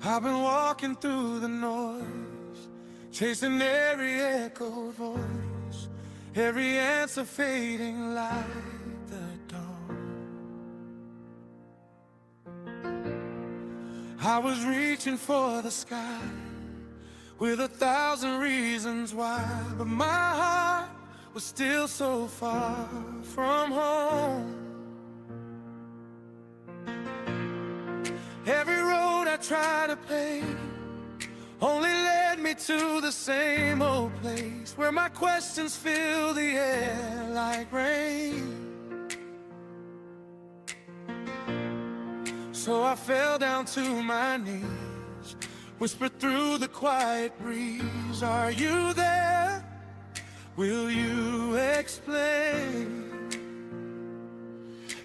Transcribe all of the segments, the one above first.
I've been walking through the noise, chasing every echoed voice, every answer fading like the dawn. I was reaching for the sky with 1,000 reasons why, but my heart was still so far from home. Every road I tried to pave only led me to the same old place, where my questions fill the air like rain. So I fell down to my knees, whispered through the quiet breeze, are you there? Will you explain?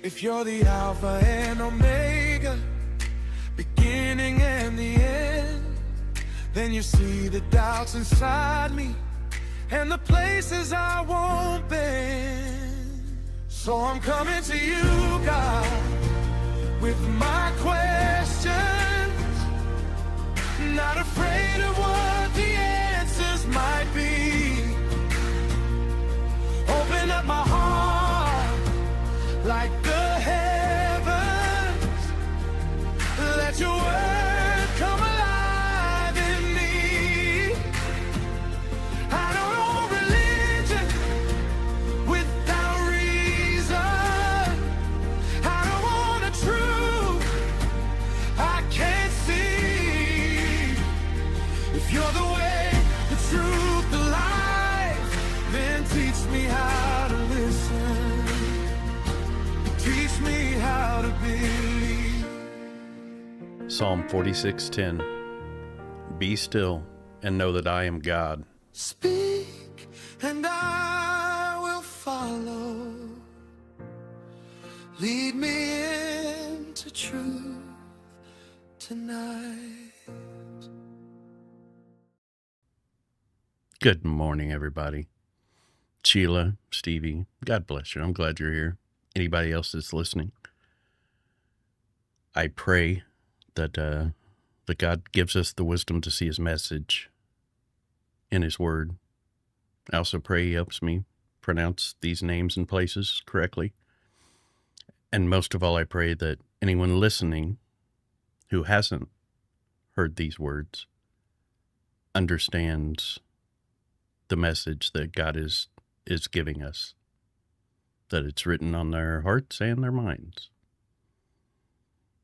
If you're the Alpha and Omega, beginning and the end, then you see the doubts inside me and the places I won't bend. So I'm coming to you, God, with my questions, not afraid of what the answers might be. Open up my heart like the heavens, let your word come alive in me. I don't know religion without reason. I don't want a truth I can't see. If you're the way, the truth, the life, then teach me how to listen. Teach me how to believe. Psalm 46:10. Be still and know that I am God. Speak and I will follow. Lead me into truth tonight. Good morning, everybody. Sheila, Stevie, God bless you. I'm glad you're here. Anybody else that's listening, I pray that that God gives us the wisdom to see his message in his word. I also pray he helps me pronounce these names and places correctly. And most of all, I pray that anyone listening who hasn't heard these words understands the message that God is giving us, that it's written on their hearts and their minds.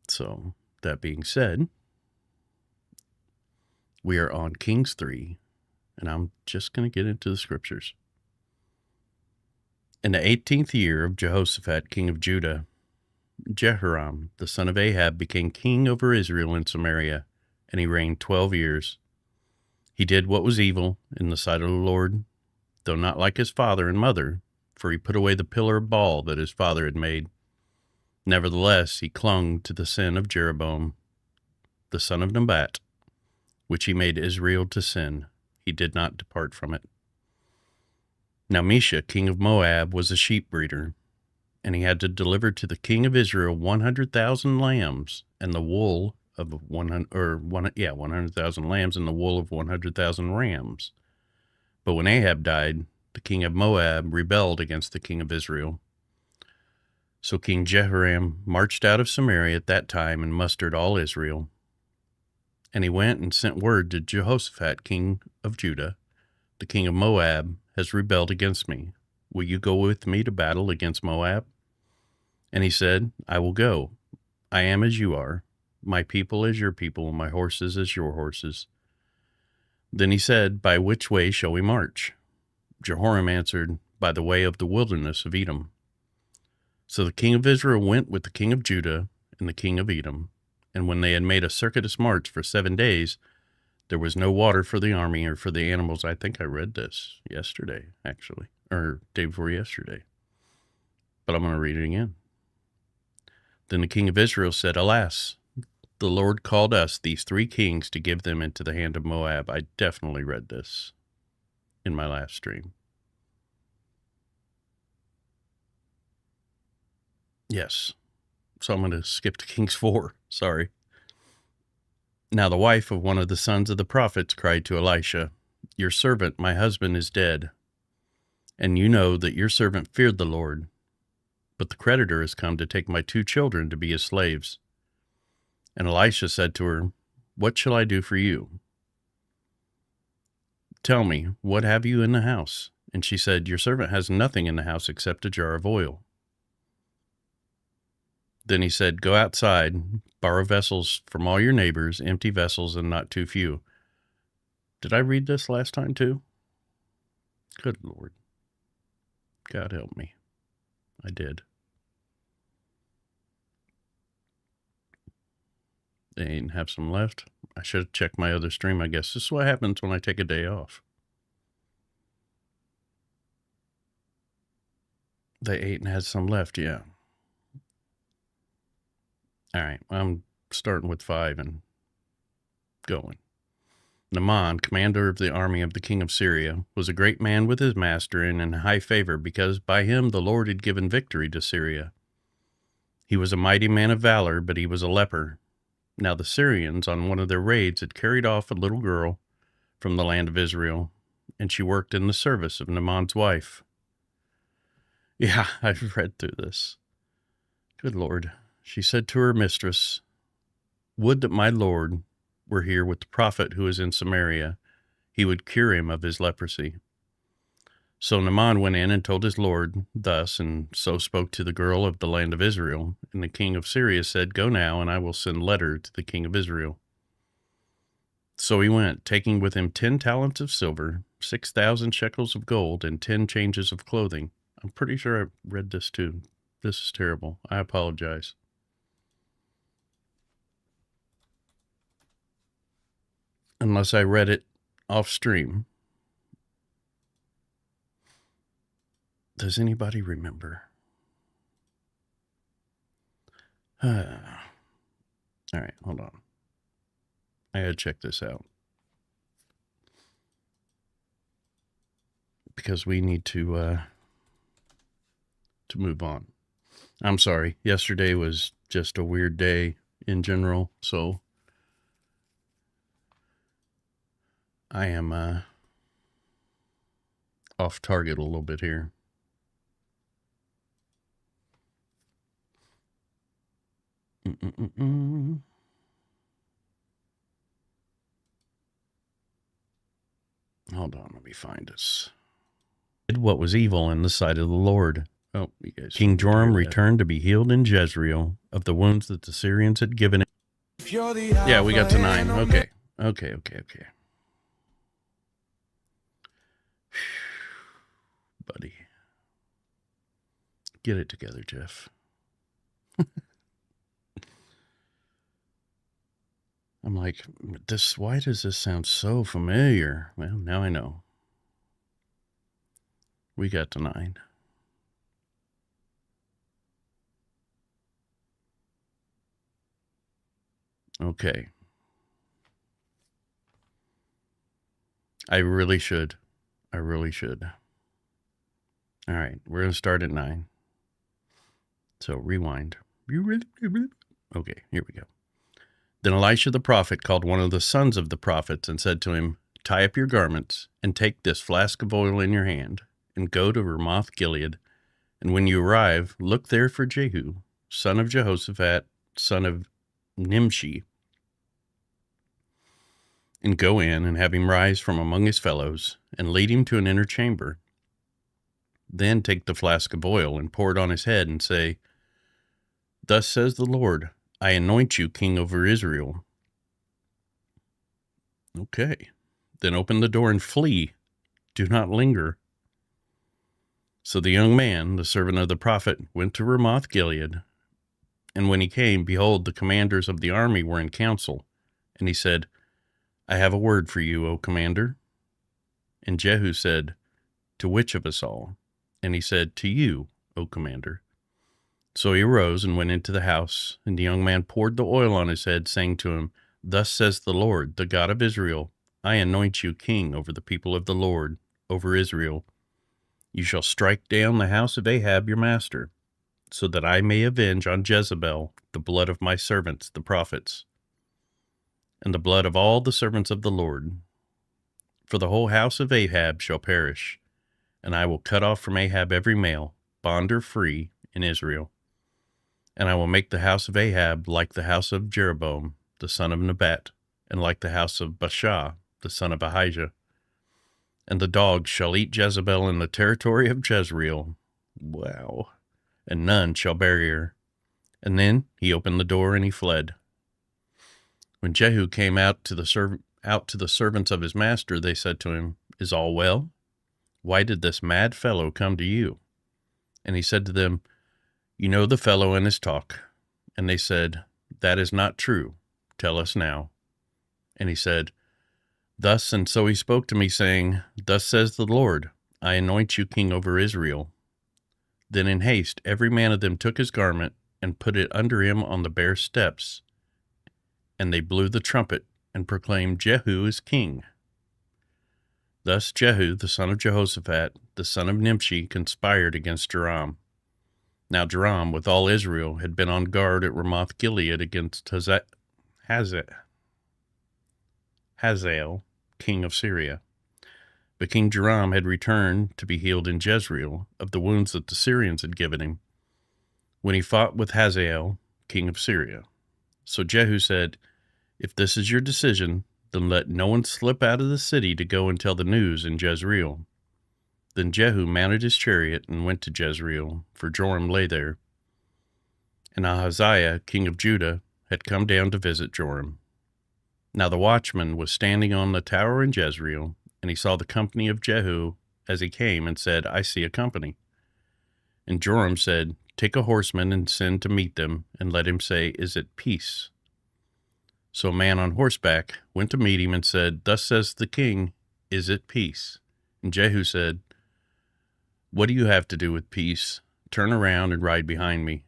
So, that being said, we are on Kings 3, and I'm just going to get into the scriptures. In the 18th year of Jehoshaphat, king of Judah, Jehoram, the son of Ahab, became king over Israel and Samaria, and he reigned 12 years. He did what was evil in the sight of the Lord, though not like his father and mother, for he put away the pillar of Baal that his father had made. Nevertheless, he clung to the sin of Jeroboam, the son of Nebat, which he made Israel to sin. He did not depart from it. Now Mesha, king of Moab, was a sheep breeder, and he had to deliver to the king of Israel 100,000 lambs and the wool of 100,000 lambs and the wool of 100,000 rams. But when Ahab died, the king of Moab rebelled against the king of Israel. So King Jehoram marched out of Samaria at that time and mustered all Israel. And he went and sent word to Jehoshaphat, king of Judah, the king of Moab has rebelled against me. Will you go with me to battle against Moab? And he said, I will go. I am as you are. My people as your people, my horses as your horses. Then he said, by which way shall we march? Jehoram answered, by the way of the wilderness of Edom. So the king of Israel went with the king of Judah and the king of Edom. And when they had made a circuitous march for 7 days, there was no water for the army or for the animals. I think I read this yesterday, actually, or day before yesterday. But I'm going to read it again. Then the king of Israel said, alas, the Lord called us, these 3 kings, to give them into the hand of Moab. I definitely read this in my last stream. Yes. So I'm going to skip to Kings 4. Sorry. Now the wife of one of the sons of the prophets cried to Elisha, "Your servant, my husband, is dead. And you know that your servant feared the Lord. But the creditor has come to take my 2 children to be his slaves." And Elisha said to her, "What shall I do for you? Tell me, what have you in the house?" And she said, "Your servant has nothing in the house except a jar of oil." Then he said, "Go outside, borrow vessels from all your neighbors, empty vessels and not too few." Did I read this last time too? Good Lord. God help me. I did. They ain't have some left. I should have checked my other stream, I guess. This is what happens when I take a day off. They ate and had some left, yeah. All right, I'm starting with 5 and going. Naaman, commander of the army of the king of Syria, was a great man with his master and in high favor, because by him the Lord had given victory to Syria. He was a mighty man of valor, but he was a leper. Now the Syrians, on one of their raids, had carried off a little girl from the land of Israel, and she worked in the service of Naaman's wife. Yeah, I've read through this. Good Lord. She said to her mistress, "Would that my Lord were here with the prophet who is in Samaria. He would cure him of his leprosy." So Naaman went in and told his Lord thus, and so spoke to the girl of the land of Israel. And the king of Syria said, "Go now, and I will send letter to the king of Israel." So he went, taking with him 10 talents of silver, 6,000 shekels of gold, and 10 changes of clothing. I'm pretty sure I read this too. This is terrible. I apologize. Unless I read it off stream. Does anybody remember? All right, hold on. I gotta check this out. Because we need to move on. I'm sorry. Yesterday was just a weird day in general, so I am off target a little bit here. Hold on, let me find us. What was evil in the sight of the Lord. Oh, you guys. King Joram returned to be healed in Jezreel of the wounds that the Syrians had given him. Yeah, we got to 9. Okay. Buddy. Get it together, Jeff. I'm like, why does this sound so familiar? Well, now I know. We got to 9. Okay. I really should. All right, we're going to start at 9. So rewind. Okay, here we go. Then Elisha the prophet called one of the sons of the prophets and said to him, "Tie up your garments and take this flask of oil in your hand and go to Ramoth Gilead. And when you arrive, look there for Jehu, son of Jehoshaphat, son of Nimshi, and go in and have him rise from among his fellows and lead him to an inner chamber. Then take the flask of oil and pour it on his head and say, 'Thus says the Lord, I anoint you king over Israel.'" Okay. "Then open the door and flee. Do not linger." So the young man, the servant of the prophet, went to Ramoth Gilead. And when he came, behold, the commanders of the army were in council. And he said, "I have a word for you, O commander." And Jehu said, "To which of us all?" And he said, "To you, O commander." So he arose and went into the house, and the young man poured the oil on his head, saying to him, "Thus says the Lord, the God of Israel, I anoint you king over the people of the Lord, over Israel. You shall strike down the house of Ahab your master, so that I may avenge on Jezebel the blood of my servants, the prophets." and the blood of all the servants of the Lord. For the whole house of Ahab shall perish, and I will cut off from Ahab every male, bond or free, in Israel. And I will make the house of Ahab like the house of Jeroboam, the son of Nebat, and like the house of Baasha, the son of Ahijah. And the dogs shall eat Jezebel in the territory of Jezreel. Wow. And none shall bury her. And then he opened the door and he fled. When Jehu came out to the servants of his master, they said to him, Is all well? Why did this mad fellow come to you? And he said to them, You know the fellow and his talk. And they said, That is not true. Tell us now. And he said, Thus and so he spoke to me, saying, Thus says the Lord, I anoint you king over Israel. Then in haste every man of them took his garment and put it under him on the bare steps. And they blew the trumpet and proclaimed, Jehu is king. Thus Jehu, the son of Jehoshaphat, the son of Nimshi, conspired against Joram. Now Joram, with all Israel, had been on guard at Ramoth Gilead against Hazael, king of Syria. But King Joram had returned to be healed in Jezreel of the wounds that the Syrians had given him, when he fought with Hazael, king of Syria. So Jehu said, If this is your decision, then let no one slip out of the city to go and tell the news in Jezreel. Then Jehu mounted his chariot and went to Jezreel, for Joram lay there. And Ahaziah, king of Judah, had come down to visit Joram. Now the watchman was standing on the tower in Jezreel, and he saw the company of Jehu as he came, and said, I see a company. And Joram said, Take a horseman and send to meet them, and let him say, Is it peace? So a man on horseback went to meet him and said, Thus says the king, Is it peace? And Jehu said, What do you have to do with peace? Turn around and ride behind me.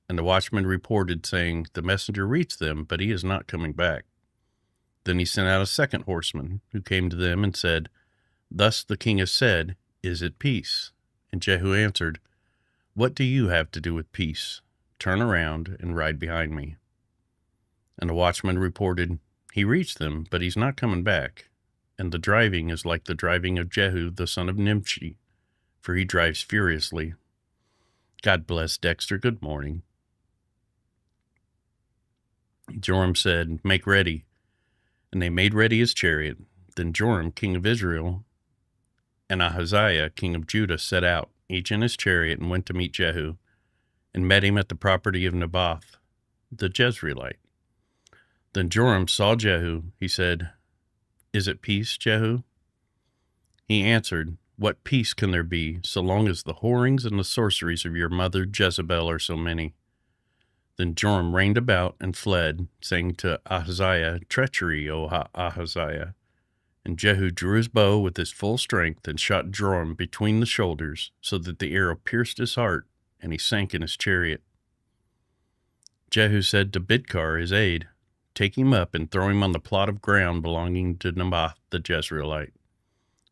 And the watchman reported, saying, The messenger reached them, but he is not coming back. Then he sent out a second horseman, who came to them and said, Thus the king has said, Is it peace? And Jehu answered, What do you have to do with peace? Turn around and ride behind me. And the watchman reported, He reached them, but he's not coming back. And the driving is like the driving of Jehu, the son of Nimshi, for he drives furiously. God bless Dexter. Good morning. Joram said, Make ready. And they made ready his chariot. Then Joram, king of Israel, and Ahaziah, king of Judah, set out, each in his chariot, and went to meet Jehu, and met him at the property of Naboth, the Jezreelite. Then Joram saw Jehu. He said, Is it peace, Jehu? He answered, What peace can there be, so long as the whorings and the sorceries of your mother Jezebel are so many? Then Joram reined about and fled, saying to Ahaziah, Treachery, O Ahaziah. And Jehu drew his bow with his full strength and shot Joram between the shoulders, so that the arrow pierced his heart, and he sank in his chariot. Jehu said to Bidkar, his aide, Take him up and throw him on the plot of ground belonging to Naboth the Jezreelite.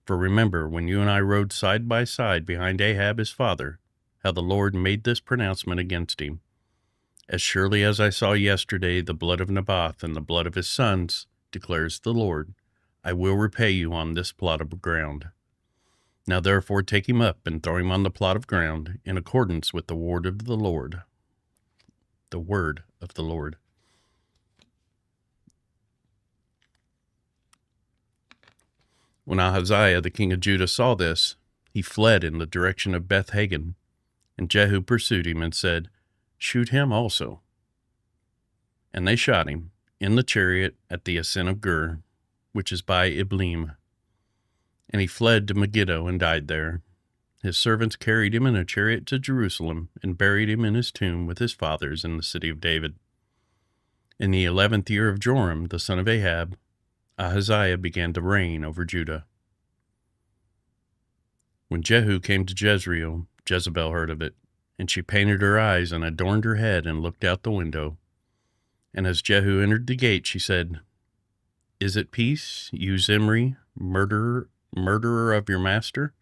For remember, when you and I rode side by side behind Ahab his father, how the Lord made this pronouncement against him. As surely as I saw yesterday the blood of Naboth and the blood of his sons, declares the Lord, I will repay you on this plot of ground. Now therefore take him up and throw him on the plot of ground, in accordance with the word of the Lord. The word of the Lord. When Ahaziah the king of Judah saw this, he fled in the direction of Beth-Hagan, and Jehu pursued him and said, Shoot him also. And they shot him in the chariot at the ascent of Gur, which is by Ibleam. And he fled to Megiddo and died there. His servants carried him in a chariot to Jerusalem and buried him in his tomb with his fathers in the city of David. In the 11th year of Joram, the son of Ahab, Ahaziah began to reign over Judah. When Jehu came to Jezreel, Jezebel heard of it, and she painted her eyes and adorned her head and looked out the window. And as Jehu entered the gate, she said, Is it peace, you Zimri, murderer of your master?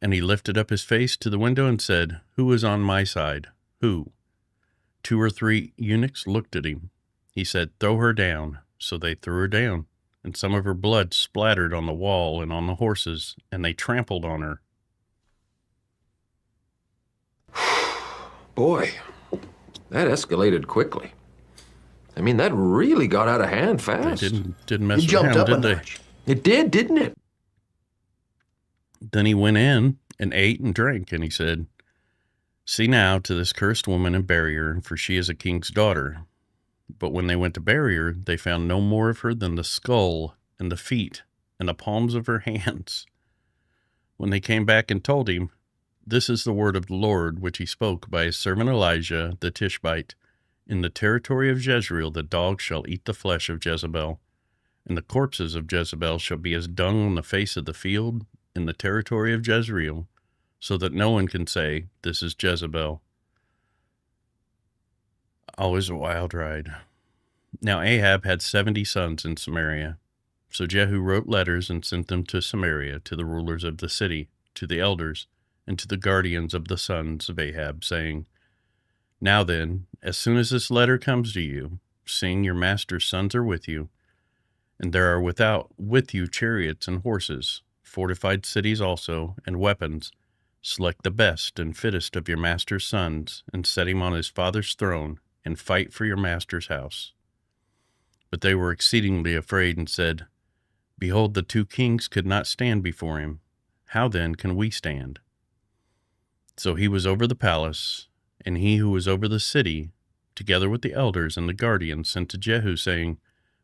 And he lifted up his face to the window and said, Who is on my side? Who? 2 or 3 eunuchs looked at him. He said, "Throw her down." So they threw her down, and some of her blood splattered on the wall and on the horses, and they trampled on her. Boy, that escalated quickly. I mean, that really got out of hand They fast. didn't mess It jumped around, up a did they? notch. It did, didn't it? Then he went in and ate and drank, and he said, "See now to this cursed woman and bury her, for she is a king's daughter." But when they went to bury her, they found no more of her than the skull and the feet and the palms of her hands. When they came back and told him, "This is the word of the Lord, which he spoke by his servant Elijah the Tishbite. In the territory of Jezreel the dogs shall eat the flesh of Jezebel, and the corpses of Jezebel shall be as dung on the face of the field in the territory of Jezreel, so that no one can say, 'This is Jezebel.'" Always a wild ride. Now Ahab had 70 sons in Samaria. So Jehu wrote letters and sent them to Samaria, to the rulers of the city, to the elders, and to the guardians of the sons of Ahab, saying, "Now then, as soon as this letter comes to you, seeing your master's sons are with you, and there are with you chariots and horses, fortified cities also, and weapons, select the best and fittest of your master's sons, and set him on his father's throne, and fight for your master's house." But they were exceedingly afraid and said, "Behold, the 2 kings could not stand before him. How then can we stand?" So he was over the palace, and he who was over the city, together with the elders and the guardians, sent to Jehu, saying,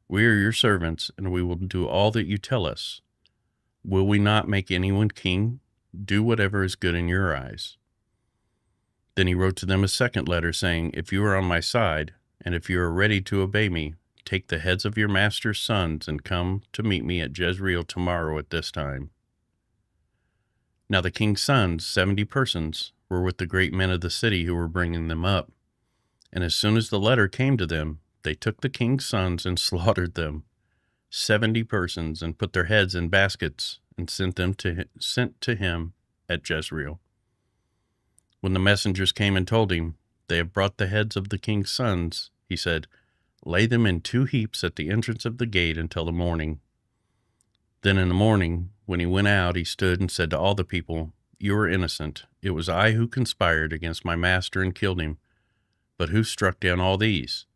"We are your servants, and we will do all that you tell us. Will we not make anyone king? Do whatever is good in your eyes." Then he wrote to them a second letter, saying, "If you are on my side, and if you are ready to obey me, take the heads of your master's sons and come to meet me at Jezreel tomorrow at this time." Now the king's sons, 70 persons, were with the great men of the city who were bringing them up. And as soon as the letter came to them, they took the king's sons and slaughtered them, 70 persons, and put their heads in baskets and sent to him at Jezreel. When the messengers came and told him, "They have brought the heads of the king's sons," he said, "Lay them in 2 heaps at the entrance of the gate until the morning." Then in the morning, when he went out, he stood and said to all the people, "You are innocent. It was I who conspired against my master and killed him. But who struck down all these?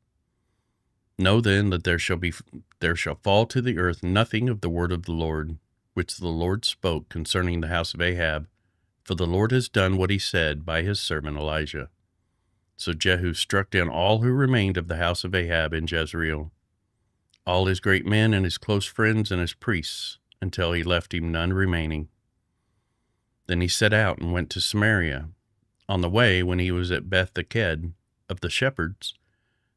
Know then that there shall fall to the earth nothing of the word of the Lord, which the Lord spoke concerning the house of Ahab, for the Lord has done what he said by his servant Elijah." So Jehu struck down all who remained of the house of Ahab in Jezreel, all his great men and his close friends and his priests, until he left him none remaining. Then he set out and went to Samaria. On the way, when he was at Beth-eked of the shepherds,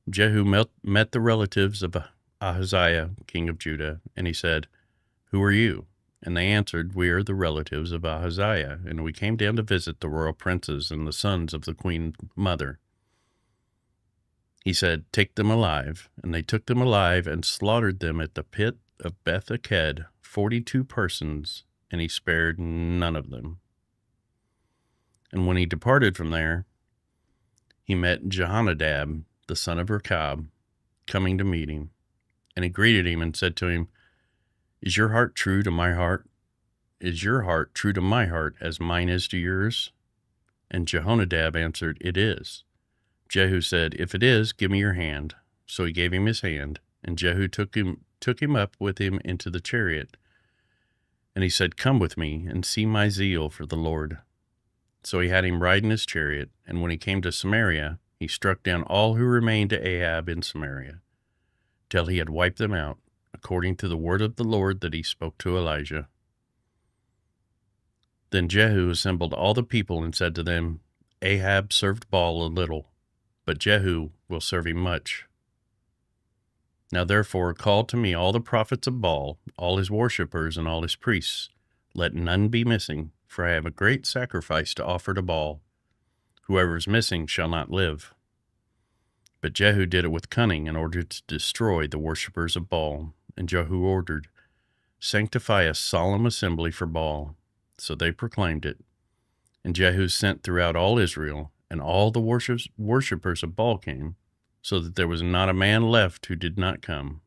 Jehu met the relatives of Ahaziah, king of Judah, and he said, "Who are you?" And they answered, "We are the relatives of Ahaziah, and we came down to visit the royal princes and the sons of the queen mother." He said, "Take them alive." And they took them alive and slaughtered them at the pit of Beth-eked, 42 persons, and he spared none of them. And when he departed from there, he met Jehonadab, the son of Rechab, coming to meet him. And he greeted him and said to him, "Is your heart true to my heart? Is your heart true to my heart as mine is to yours?" And Jehonadab answered, "It is." Jehu said, "If it is, give me your hand." So he gave him his hand, and Jehu took him up with him into the chariot. And he said, "Come with me, and see my zeal for the Lord." So he had him ride in his chariot, and when he came to Samaria, he struck down all who remained to Ahab in Samaria, till he had wiped them out, according to the word of the Lord that he spoke to Elijah. Then Jehu assembled all the people and said to them, "Ahab served Baal a little, but Jehu will serve him much. Now therefore call to me all the prophets of Baal, all his worshippers and all his priests. Let none be missing, for I have a great sacrifice to offer to Baal. Whoever is missing shall not live." But Jehu did it with cunning in order to destroy the worshippers of Baal. And Jehu ordered, "Sanctify a solemn assembly for Baal." So they proclaimed it. And Jehu sent throughout all Israel, and all the worshippers of Baal came, so that there was not a man left who did not come.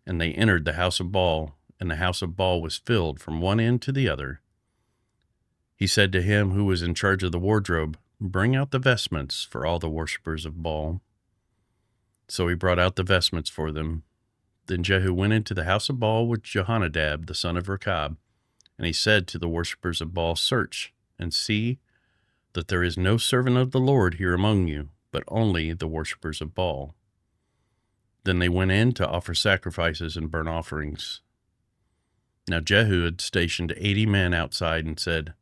And they entered the house of Baal, and the house of Baal was filled from one end to the other. He said to him who was in charge of the wardrobe, "Bring out the vestments for all the worshippers of Baal." So he brought out the vestments for them. Then Jehu went into the house of Baal with Jehonadab, the son of Rechab, and he said to the worshippers of Baal, "Search and see that there is no servant of the Lord here among you, but only the worshippers of Baal." Then they went in to offer sacrifices and burnt offerings. Now Jehu had stationed 80 men outside and said,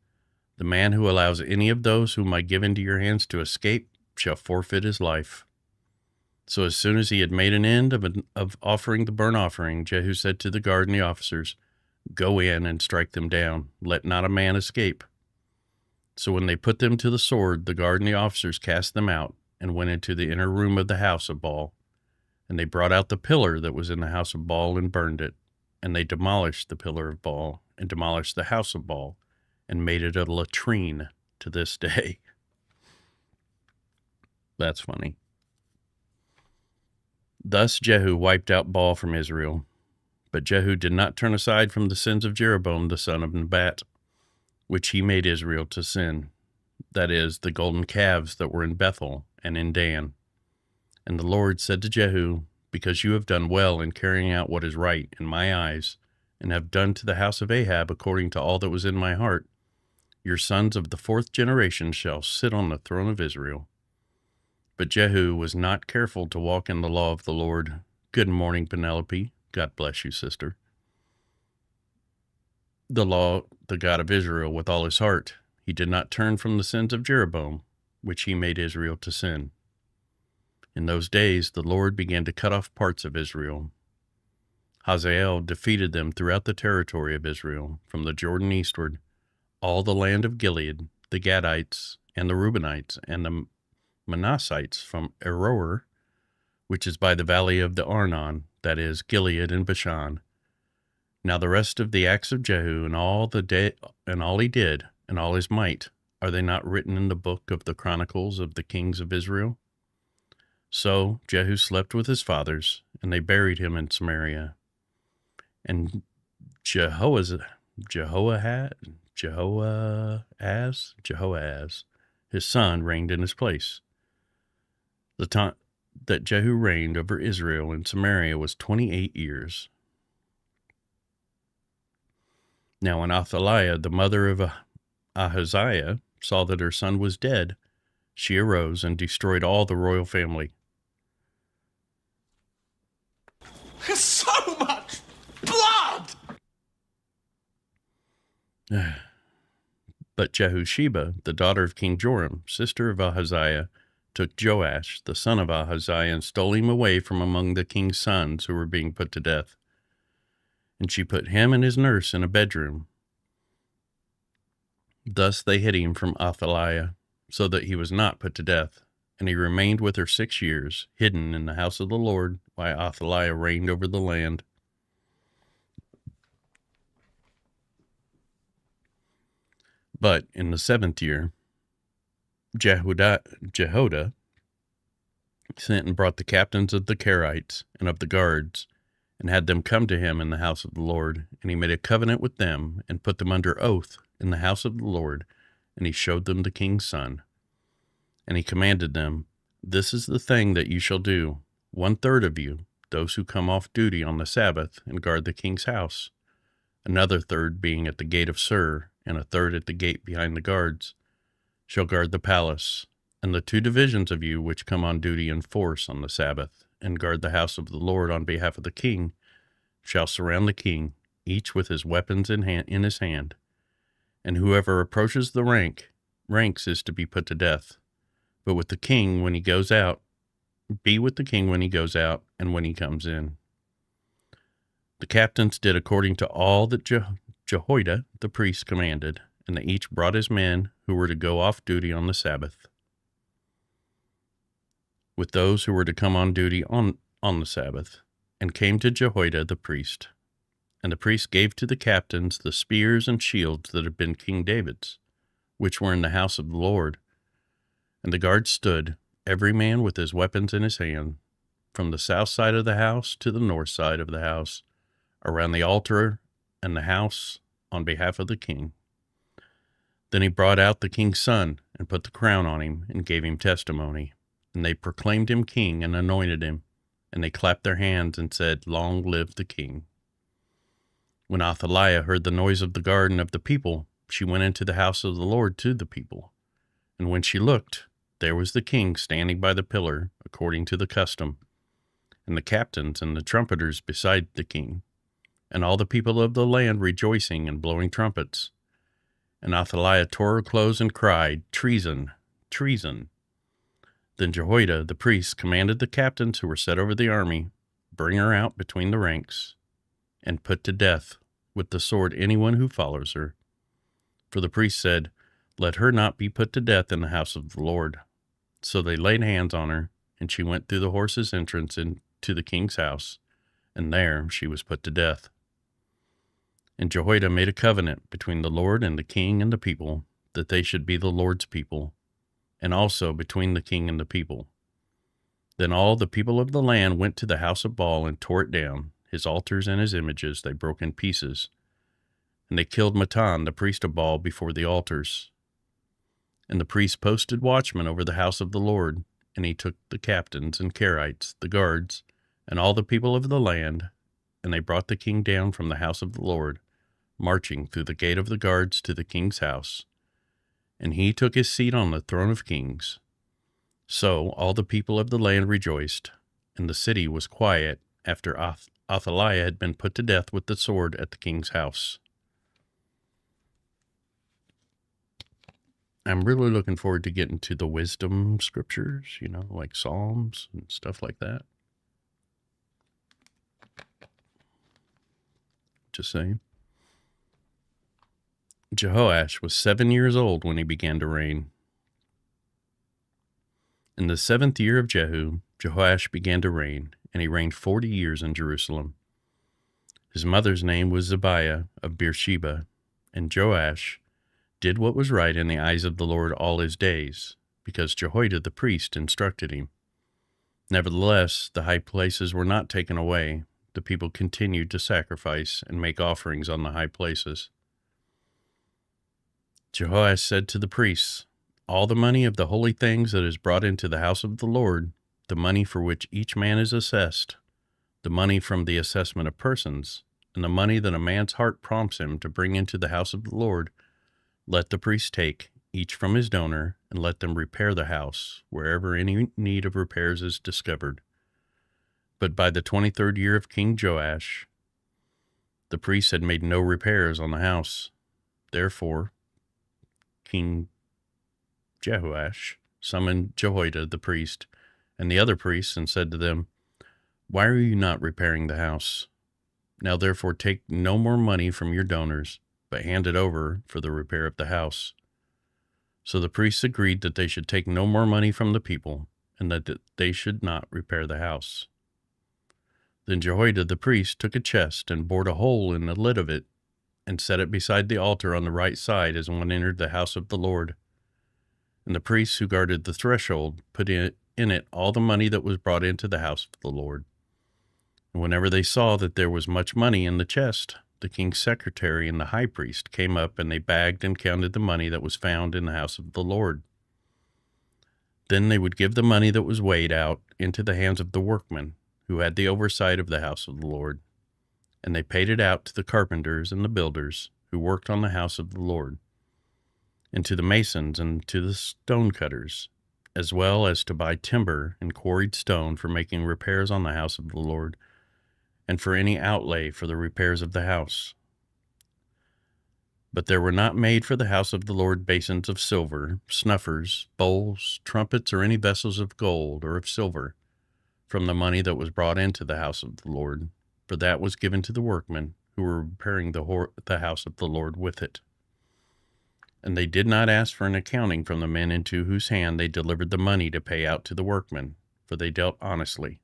"The man who allows any of those whom I give into your hands to escape shall forfeit his life." So as soon as he had made an end of offering the burnt offering, Jehu said to the guard and the officers, "Go in and strike them down. Let not a man escape." So when they put them to the sword, the guard and the officers cast them out and went into the inner room of the house of Baal. And they brought out the pillar that was in the house of Baal and burned it. And they demolished the pillar of Baal and demolished the house of Baal and made it a latrine to this day. That's funny. Thus Jehu wiped out Baal from Israel. But Jehu did not turn aside from the sins of Jeroboam the son of Nebat, which he made Israel to sin, that is, the golden calves that were in Bethel and in Dan. And the Lord said to Jehu, "Because you have done well in carrying out what is right in my eyes, and have done to the house of Ahab according to all that was in my heart, your sons of the 4th generation shall sit on the throne of Israel." But Jehu was not careful to walk in the law of the Lord. Good morning, Penelope. God bless you, sister. The God of Israel, with all his heart. He did not turn from the sins of Jeroboam, which he made Israel to sin. In those days, the Lord began to cut off parts of Israel. Hazael defeated them throughout the territory of Israel, from the Jordan eastward, all the land of Gilead, the Gadites, and the Reubenites, and the Manassites from Aroer, which is by the valley of the Arnon, that is, Gilead and Bashan. Now the rest of the acts of Jehu, and all he did, and all his might, are they not written in the book of the Chronicles of the kings of Israel? So Jehu slept with his fathers, and they buried him in Samaria. And Jehoahaz, his son, reigned in his place. The time that Jehu reigned over Israel in Samaria was 28 years. Now when Athaliah, the mother of Ahaziah, saw that her son was dead, she arose and destroyed all the royal family. So much blood! But Jehosheba, the daughter of King Joram, sister of Ahaziah, took Joash, the son of Ahaziah, and stole him away from among the king's sons who were being put to death. And she put him and his nurse in a bedroom. Thus they hid him from Athaliah, so that he was not put to death. And he remained with her 6 years, hidden in the house of the Lord, while Athaliah reigned over the land. But in the 7th year, Jehoiada sent and brought the captains of the Kerites and of the guards, and had them come to him in the house of the Lord. And he made a covenant with them, and put them under oath in the house of the Lord, and he showed them the king's son. And he commanded them, "This is the thing that you shall do. 1/3 of you, those who come off duty on the Sabbath and guard the king's house, another third being at the gate of Sur, and a third at the gate behind the guards, shall guard the palace. And the 2 divisions of you which come on duty in force on the Sabbath, and guard the house of the Lord on behalf of the king, shall surround the king, each with his weapons in his hand. And whoever approaches the ranks is to be put to death. But with the king when he goes out, be with the king when he goes out and when he comes in." The captains did according to all that Jehoiada the priest commanded, and they each brought his men who were to go off duty on the Sabbath, with those who were to come on duty on the Sabbath, and came to Jehoiada the priest. And the priest gave to the captains the spears and shields that had been King David's, which were in the house of the Lord. And the guards stood, every man with his weapons in his hand, from the south side of the house to the north side of the house, around the altar and the house, on behalf of the king. Then he brought out the king's son and put the crown on him and gave him testimony. And they proclaimed him king and anointed him. And they clapped their hands and said, "Long live the king." When Athaliah heard the noise of the garden of the people, she went into the house of the Lord to the people. And when she looked, there was the king standing by the pillar, according to the custom, and the captains and the trumpeters beside the king, and all the people of the land rejoicing and blowing trumpets. And Athaliah tore her clothes and cried, "Treason! Treason!" Then Jehoiada the priest commanded the captains who were set over the army, "Bring her out between the ranks, and put to death with the sword anyone who follows her." For the priest said, "Let her not be put to death in the house of the Lord." So they laid hands on her, and she went through the horses' entrance into the king's house, and there she was put to death. And Jehoiada made a covenant between the Lord and the king and the people, that they should be the Lord's people, and also between the king and the people. Then all the people of the land went to the house of Baal and tore it down. His altars and his images they broke in pieces. And they killed Mattan, the priest of Baal, before the altars. And the priest posted watchmen over the house of the Lord, and he took the captains and Carites, the guards, and all the people of the land, and they brought the king down from the house of the Lord, marching through the gate of the guards to the king's house. And he took his seat on the throne of kings. So all the people of the land rejoiced, and the city was quiet after Athaliah had been put to death with the sword at the king's house. I'm really looking forward to getting to the wisdom scriptures, like Psalms and stuff like that. Just saying. Jehoash was 7 years old when he began to reign. In the 7th year of Jehu, Jehoash began to reign, and he reigned 40 years in Jerusalem. His mother's name was Zebiah of Beersheba, and Joash did what was right in the eyes of the Lord all his days, because Jehoiada the priest instructed him. Nevertheless, the high places were not taken away. The people continued to sacrifice and make offerings on the high places. Jehoash said to the priests, "All the money of the holy things that is brought into the house of the Lord, the money for which each man is assessed, the money from the assessment of persons, and the money that a man's heart prompts him to bring into the house of the Lord, let the priests take, each from his donor, and let them repair the house, wherever any need of repairs is discovered." But by the 23rd year of King Joash, the priests had made no repairs on the house. Therefore, King Jehoash summoned Jehoiada the priest and the other priests and said to them, "Why are you not repairing the house? Now therefore take no more money from your donors, but hand it over for the repair of the house." So the priests agreed that they should take no more money from the people, and that they should not repair the house. Then Jehoiada the priest took a chest and bored a hole in the lid of it, and set it beside the altar on the right side as one entered the house of the Lord. And the priests who guarded the threshold put in it all the money that was brought into the house of the Lord. And whenever they saw that there was much money in the chest, the king's secretary and the high priest came up, and they bagged and counted the money that was found in the house of the Lord. Then they would give the money that was weighed out into the hands of the workmen, who had the oversight of the house of the Lord. And they paid it out to the carpenters and the builders who worked on the house of the Lord, and to the masons and to the stone cutters, as well as to buy timber and quarried stone for making repairs on the house of the Lord, and for any outlay for the repairs of the house. But there were not made for the house of the Lord basins of silver, snuffers, bowls, trumpets, or any vessels of gold or of silver, from the money that was brought into the house of the Lord, for that was given to the workmen who were repairing the house of the Lord with it. And they did not ask for an accounting from the men into whose hand they delivered the money to pay out to the workmen, for they dealt honestly.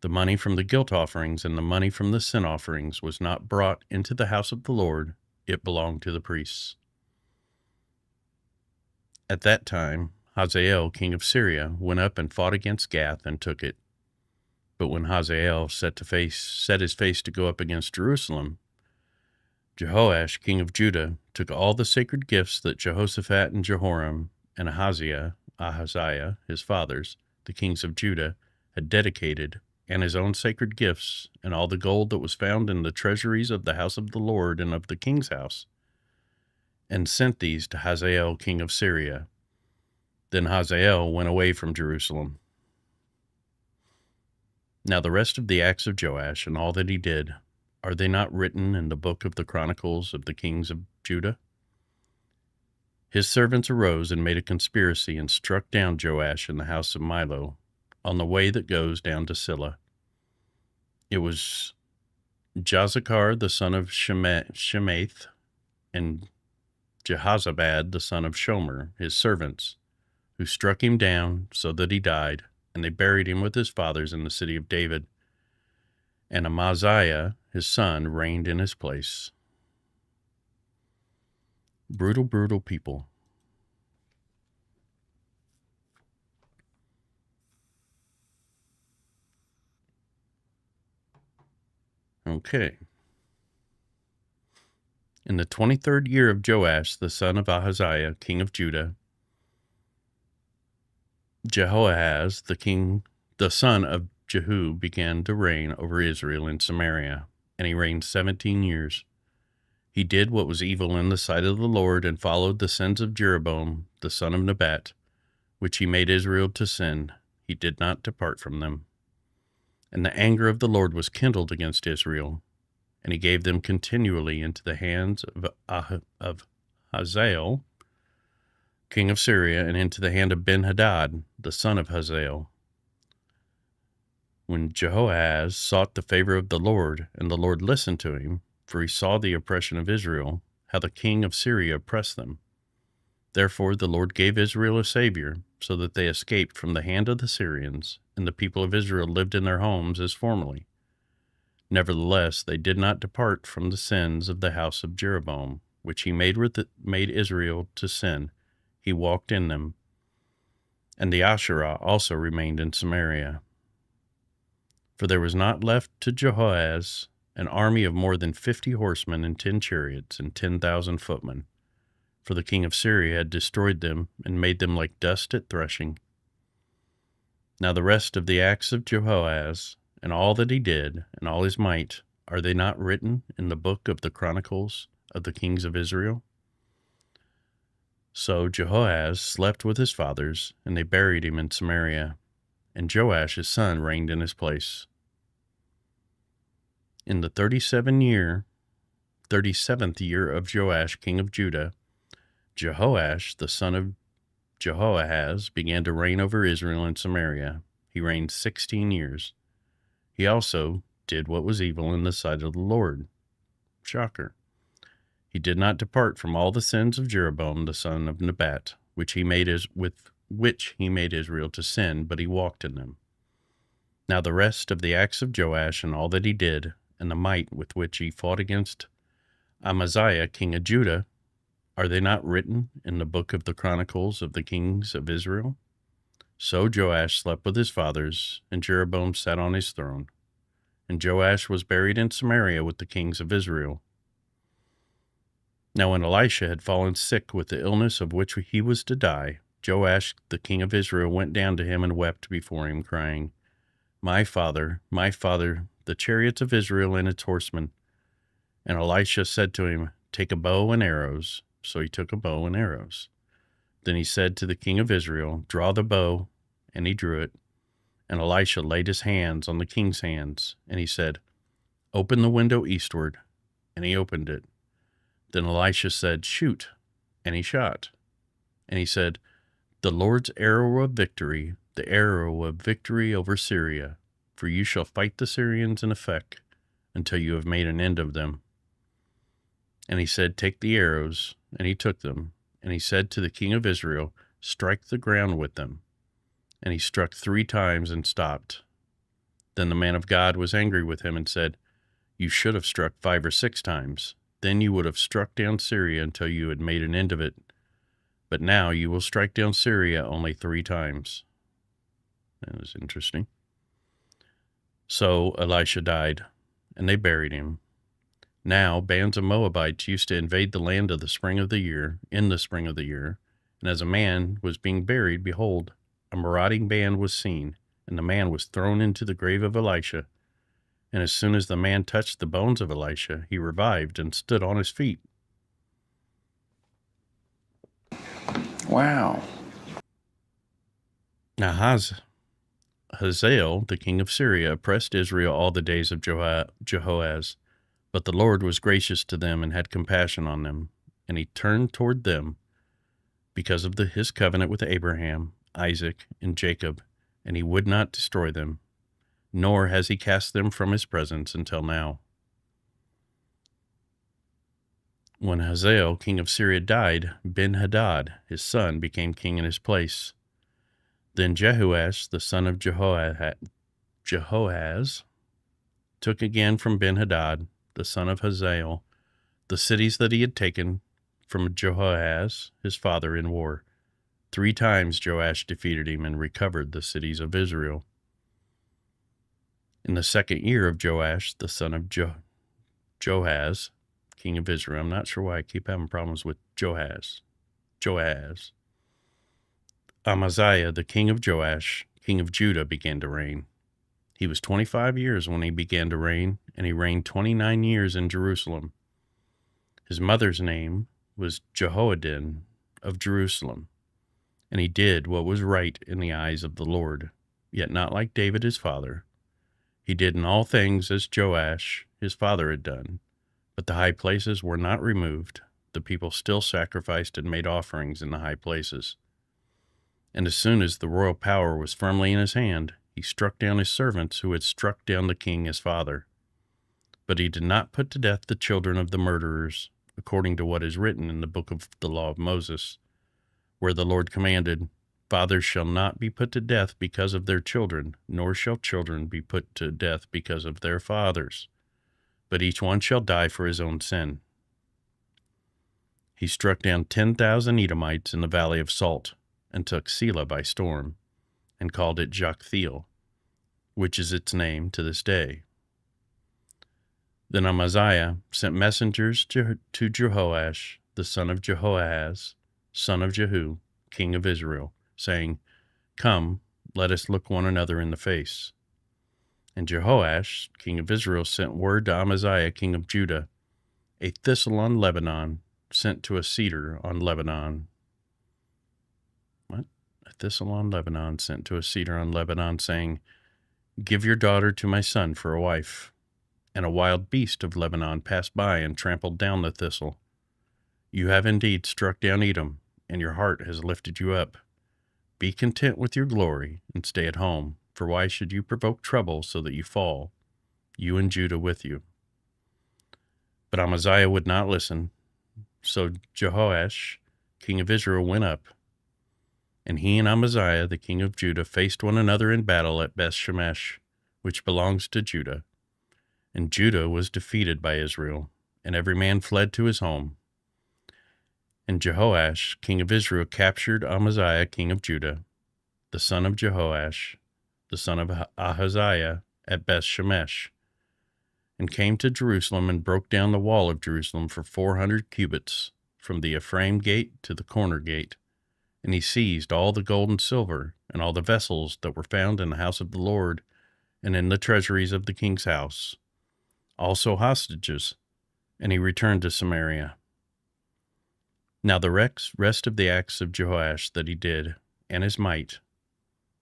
The money from the guilt offerings and the money from the sin offerings was not brought into the house of the Lord, it belonged to the priests. At that time, Hazael, king of Syria, went up and fought against Gath and took it. But when Hazael set his face to go up against Jerusalem, Jehoash, king of Judah, took all the sacred gifts that Jehoshaphat and Jehoram and Ahaziah, his fathers, the kings of Judah, had dedicated, and his own sacred gifts, and all the gold that was found in the treasuries of the house of the Lord and of the king's house, and sent these to Hazael, king of Syria. Then Hazael went away from Jerusalem. Now the rest of the acts of Joash and all that he did, are they not written in the book of the Chronicles of the kings of Judah? His servants arose and made a conspiracy and struck down Joash in the house of Milo, on the way that goes down to Silla. It was Jozachar the son of Shemath and Jehozabad the son of Shomer, his servants, who struck him down so that he died, and they buried him with his fathers in the city of David. And Amaziah, his son, reigned in his place. Brutal, brutal people. Okay. In the 23rd year of Joash, the son of Ahaziah, king of Judah, Jehoahaz, the son of Jehu, began to reign over Israel in Samaria, and he reigned 17 years. He did what was evil in the sight of the Lord, and followed the sins of Jeroboam, the son of Nebat, which he made Israel to sin. He did not depart from them. And the anger of the Lord was kindled against Israel, and he gave them continually into the hands of Hazael, king of Syria, and into the hand of Ben-Hadad, the son of Hazael. When Jehoahaz sought the favor of the Lord, and the Lord listened to him, for he saw the oppression of Israel, how the king of Syria oppressed them. Therefore the Lord gave Israel a savior, so that they escaped from the hand of the Syrians, and the people of Israel lived in their homes as formerly. Nevertheless, they did not depart from the sins of the house of Jeroboam, which he made Israel to sin. He walked in them. And the Asherah also remained in Samaria. For there was not left to Jehoahaz an army of more than 50 horsemen and 10 chariots and 10,000 footmen. For the king of Syria had destroyed them and made them like dust at threshing. Now the rest of the acts of Jehoahaz, and all that he did, and all his might, are they not written in the book of the Chronicles of the kings of Israel? So Jehoahaz slept with his fathers, and they buried him in Samaria, and Joash his son reigned in his place. In the 37th year of Joash king of Judah, Jehoash the son of Jehoahaz began to reign over Israel in Samaria. He reigned 16 years. He also did what was evil in the sight of the Lord. Shocker. He did not depart from all the sins of Jeroboam the son of Nebat, which he made Israel to sin, but he walked in them. Now the rest of the acts of Joash and all that he did, and the might with which he fought against Amaziah king of Judah, are they not written in the book of the Chronicles of the kings of Israel? So Joash slept with his fathers, and Jeroboam sat on his throne. And Joash was buried in Samaria with the kings of Israel. Now when Elisha had fallen sick with the illness of which he was to die, Joash the king of Israel went down to him and wept before him, crying, my father, the chariots of Israel and its horsemen. And Elisha said to him, take a bow and arrows. So he took a bow and arrows. Then he said to the king of Israel, draw the bow, and he drew it. And Elisha laid his hands on the king's hands, and he said, open the window eastward. And he opened it. Then Elisha said, shoot, and he shot. And he said, the Lord's arrow of victory, the arrow of victory over Syria, for you shall fight the Syrians in Aphek until you have made an end of them. And he said, take the arrows, and he took them. And he said to the king of Israel, strike the ground with them. And he struck 3 times and stopped. Then the man of God was angry with him and said, you should have struck 5 or 6 times. Then you would have struck down Syria until you had made an end of it. But now you will strike down Syria only 3 times. That was interesting. So Elisha died, and they buried him. Now bands of Moabites used to invade the land of the spring of the year, in the spring of the year, and as a man was being buried, behold, a marauding band was seen, and the man was thrown into the grave of Elisha. And as soon as the man touched the bones of Elisha, he revived and stood on his feet. Wow. Now Hazael, the king of Syria, oppressed Israel all the days of Jehoaz. But the Lord was gracious to them and had compassion on them, and he turned toward them because of his covenant with Abraham, Isaac, and Jacob, and he would not destroy them, nor has he cast them from his presence until now. When Hazael, king of Syria, died, Ben-Hadad, his son, became king in his place. Then Jehoash, the son of Jehoahaz, took again from Ben-Hadad, the son of Hazael, the cities that he had taken from Jehoahaz, his father, in war. 3 times Joash defeated him and recovered the cities of Israel. In the 2nd year of Joash, the son of Joahaz, king of Israel. I'm not sure why I keep having problems with Joahaz. Amaziah, the king of Joash, king of Judah, began to reign. He was 25 years when he began to reign, and he reigned 29 years in Jerusalem. His mother's name was Jehoaddan of Jerusalem, and he did what was right in the eyes of the Lord, yet not like David his father. He did in all things as Joash his father had done, but the high places were not removed. The people still sacrificed and made offerings in the high places. And as soon as the royal power was firmly in his hand, he struck down his servants who had struck down the king his father. But he did not put to death the children of the murderers, according to what is written in the book of the law of Moses, where the Lord commanded, "Fathers shall not be put to death because of their children, nor shall children be put to death because of their fathers, but each one shall die for his own sin." He struck down 10,000 Edomites in the valley of Salt, and took Selah by storm, and called it Joktheel, which is its name to this day. Then Amaziah sent messengers to Jehoash, the son of Jehoahaz, son of Jehu, king of Israel, saying, "Come, let us look one another in the face." And Jehoash, king of Israel, sent word to Amaziah, king of Judah, "A thistle on Lebanon sent to a cedar on Lebanon." What? A thistle on Lebanon sent to a cedar on Lebanon, saying, "Give your daughter to my son for a wife." And a wild beast of Lebanon passed by and trampled down the thistle. You have indeed struck down Edom, and your heart has lifted you up. Be content with your glory, and stay at home, for why should you provoke trouble so that you fall, you and Judah with you? But Amaziah would not listen. So Jehoash, king of Israel, went up, and he and Amaziah, the king of Judah, faced one another in battle at Beth-Shemesh, which belongs to Judah. And Judah was defeated by Israel, and every man fled to his home. And Jehoash, king of Israel, captured Amaziah, king of Judah, the son of Jehoash, the son of Ahaziah, at Beth-Shemesh, and came to Jerusalem and broke down the wall of Jerusalem for 400 cubits, from the Ephraim gate to the corner gate. And he seized all the gold and silver, and all the vessels that were found in the house of the Lord, and in the treasuries of the king's house, also hostages, and he returned to Samaria. Now the rest of the acts of Jehoash that he did, and his might,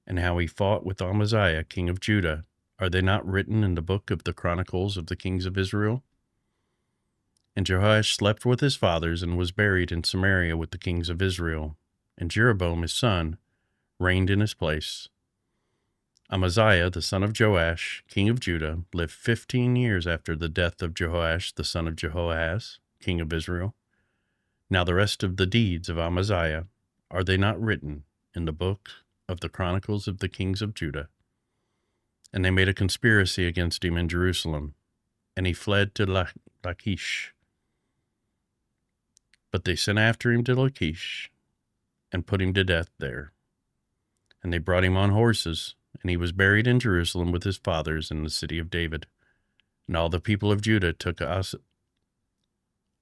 and how he fought with Amaziah, king of Judah, are they not written in the book of the Chronicles of the kings of Israel? And Jehoash slept with his fathers and was buried in Samaria with the kings of Israel, and Jeroboam his son reigned in his place. Amaziah, the son of Joash, king of Judah, lived 15 years after the death of Jehoash, the son of Jehoahaz, king of Israel. Now the rest of the deeds of Amaziah, are they not written in the book of the Chronicles of the kings of Judah? And they made a conspiracy against him in Jerusalem, and he fled to Lachish. But they sent after him to Lachish, and put him to death there. And they brought him on horses, and he was buried in Jerusalem with his fathers in the city of David. And all the people of Judah took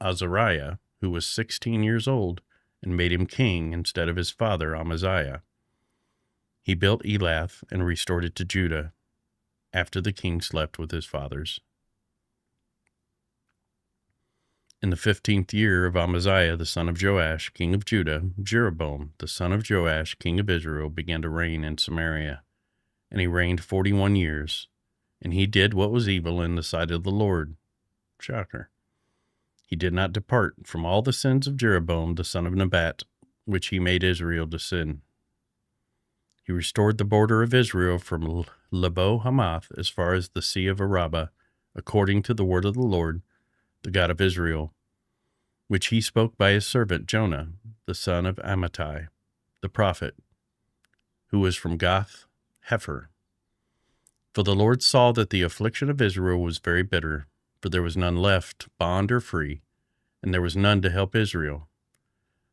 Azariah, who was 16 years old, and made him king instead of his father Amaziah. He built Elath and restored it to Judah, after the king slept with his fathers. In the 15th year of Amaziah, the son of Joash, king of Judah, Jeroboam, the son of Joash, king of Israel, began to reign in Samaria. And he reigned 41 years, and he did what was evil in the sight of the Lord. Shocker. He did not depart from all the sins of Jeroboam, the son of Nebat, which he made Israel to sin. He restored the border of Israel from Lebo Hamath as far as the sea of Arabah, according to the word of the Lord, the God of Israel, which he spoke by his servant Jonah, the son of Amittai, the prophet, who was from Gath Hepher. For the Lord saw that the affliction of Israel was very bitter, for there was none left, bond or free, and there was none to help Israel.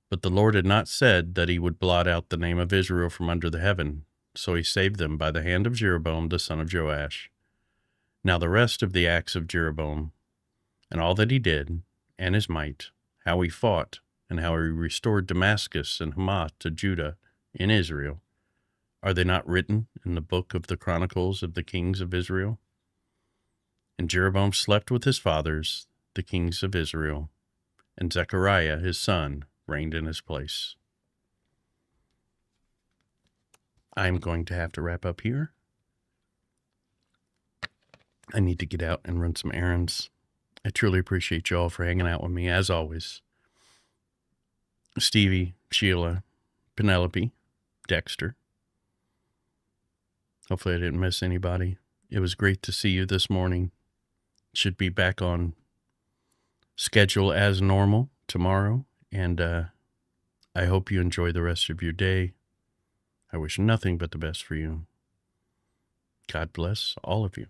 But the Lord had not said that he would blot out the name of Israel from under the heaven, so he saved them by the hand of Jeroboam the son of Joash. Now the rest of the acts of Jeroboam, and all that he did, and his might, how he fought, and how he restored Damascus and Hamath to Judah in Israel, are they not written in the book of the Chronicles of the kings of Israel? And Jeroboam slept with his fathers, the kings of Israel, and Zechariah his son reigned in his place. I'm going to have to wrap up here. I need to get out and run some errands. I truly appreciate you all for hanging out with me, as always. Stevie, Sheila, Penelope, Dexter. Hopefully I didn't miss anybody. It was great to see you this morning. Should be back on schedule as normal tomorrow. And I hope you enjoy the rest of your day. I wish nothing but the best for you. God bless all of you.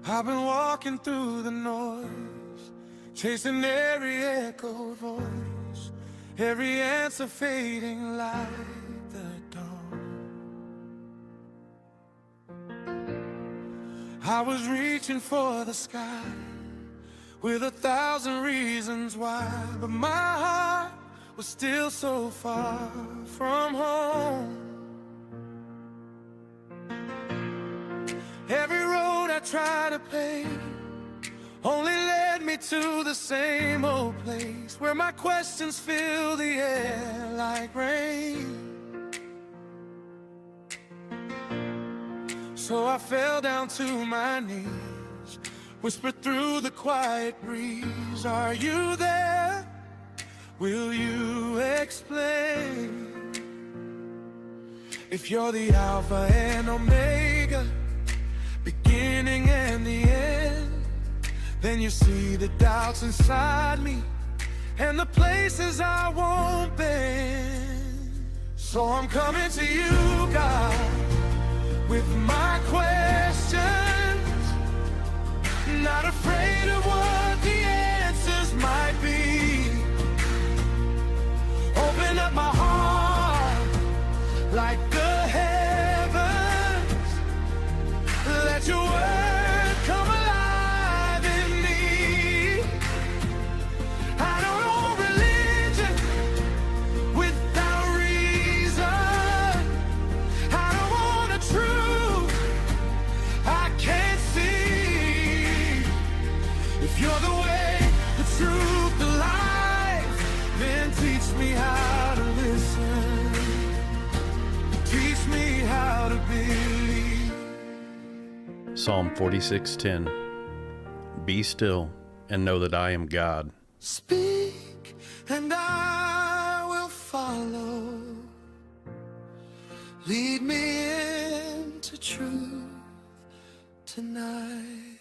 I've been walking through the noise, chasing every echoed voice, every answer fading like the dawn. I was reaching for the sky with 1,000 reasons why, but my heart was still so far from home. Every road I tried to pave only led me to the same old place, where my questions fill the air like rain. So I fell down to my knees, whispered through the quiet breeze, are you there? Will you explain? If you're the Alpha and Omega, beginning and the end, then you see the doubts inside me and the places I won't bend. So I'm coming to you, God, with my questions, not afraid of what the answers might be. Open up my heart like the heavens, let your word come alive in me. I don't want religion without reason. I don't want a truth I can't see. If you're the way, the truth, the life, then teach me how to listen. Teach me how to believe. Psalm 46:10. Be still and know that I am God. Speak and I will follow. Lead me into truth tonight.